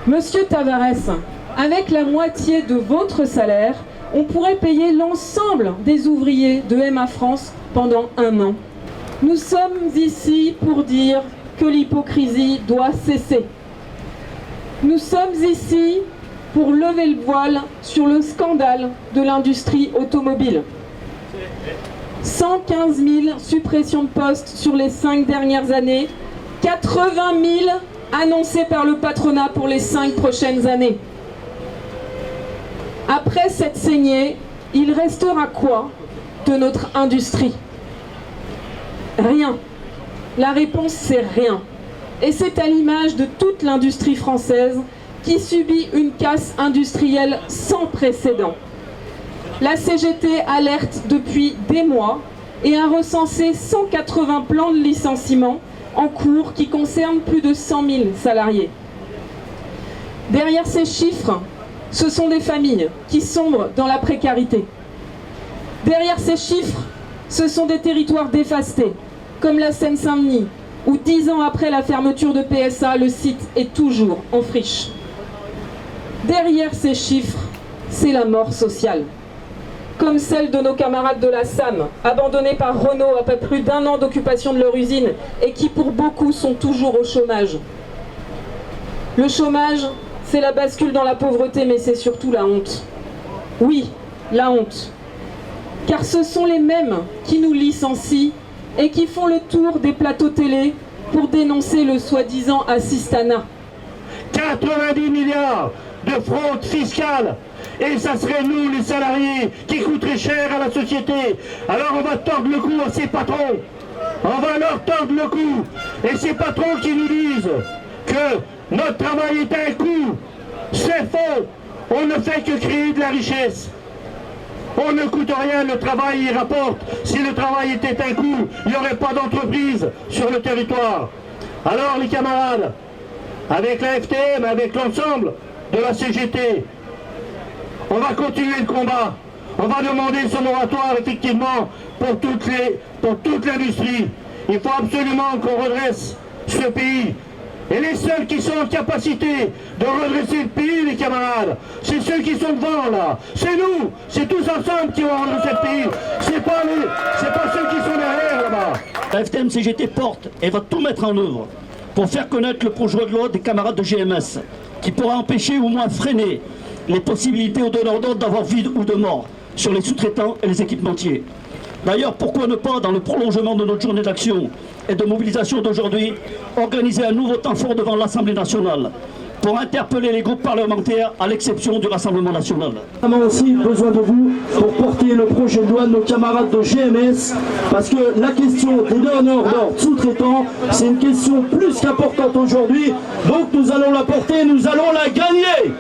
Monsieur Tavares, avec la moitié de votre salaire, on pourrait payer l'ensemble des ouvriers de MA France pendant 1 an. Nous sommes ici pour dire que l'hypocrisie doit cesser. Nous sommes ici pour lever le voile sur le scandale de l'industrie automobile. 115 000 suppressions de postes sur les 5 dernières années, 80 000 annoncées par le patronat pour les 5 prochaines années. Après cette saignée, il restera quoi de notre industrie? Rien. La réponse, c'est rien. Et c'est à l'image de toute l'industrie française qui subit une casse industrielle sans précédent. La CGT alerte depuis des mois et a recensé 180 plans de licenciement en cours qui concernent plus de 100 000 salariés. Derrière ces chiffres, ce sont des familles qui sombrent dans la précarité. Derrière ces chiffres, ce sont des territoires dévastés, comme la Seine-Saint-Denis, où 10 ans après la fermeture de PSA, le site est toujours en friche. Derrière ces chiffres, c'est la mort sociale. Comme celle de nos camarades de la SAM, abandonnés par Renault après plus d'1 an d'occupation de leur usine et qui pour beaucoup sont toujours au chômage. Le chômage, c'est la bascule dans la pauvreté, mais c'est surtout la honte. Oui, la honte. Car ce sont les mêmes qui nous licencient et qui font le tour des plateaux télé pour dénoncer le soi-disant assistanat. 90 milliards de fraude fiscale, et ça serait nous les salariés qui coûteraient cher à la société. Alors on va tordre le cou à ces patrons, on va leur tordre le cou, et ces patrons qui nous disent que notre travail est un coût, c'est faux. On ne fait que créer de la richesse. On ne coûte rien, le travail y rapporte. Si le travail était un coût, il n'y aurait pas d'entreprise sur le territoire. Alors les camarades, avec la FTM, avec l'ensemble de la CGT, on va continuer le combat. On va demander ce moratoire effectivement pour toute l'industrie. Il faut absolument qu'on redresse ce pays. Et les seuls qui sont en capacité de redresser le pays, les camarades, c'est ceux qui sont devant là. C'est nous, c'est tous ensemble qui vont redresser le pays. C'est pas ceux qui sont derrière là-bas. La FTM-CGT porte et va tout mettre en œuvre pour faire connaître le projet de loi des camarades de GMS, qui pourra empêcher ou au moins freiner les possibilités aux donneurs d'ordre d'avoir vie ou de mort sur les sous-traitants et les équipementiers. D'ailleurs, pourquoi ne pas, dans le prolongement de notre journée d'action et de mobilisation d'aujourd'hui, organiser un nouveau temps fort devant l'Assemblée nationale pour interpeller les groupes parlementaires, à l'exception du Rassemblement national. On a aussi besoin de vous pour porter le projet de loi de nos camarades de GMS, parce que la question des donneurs d'ordre sous-traitants, c'est une question plus qu'importante aujourd'hui. Donc nous allons la porter, nous allons la gagner.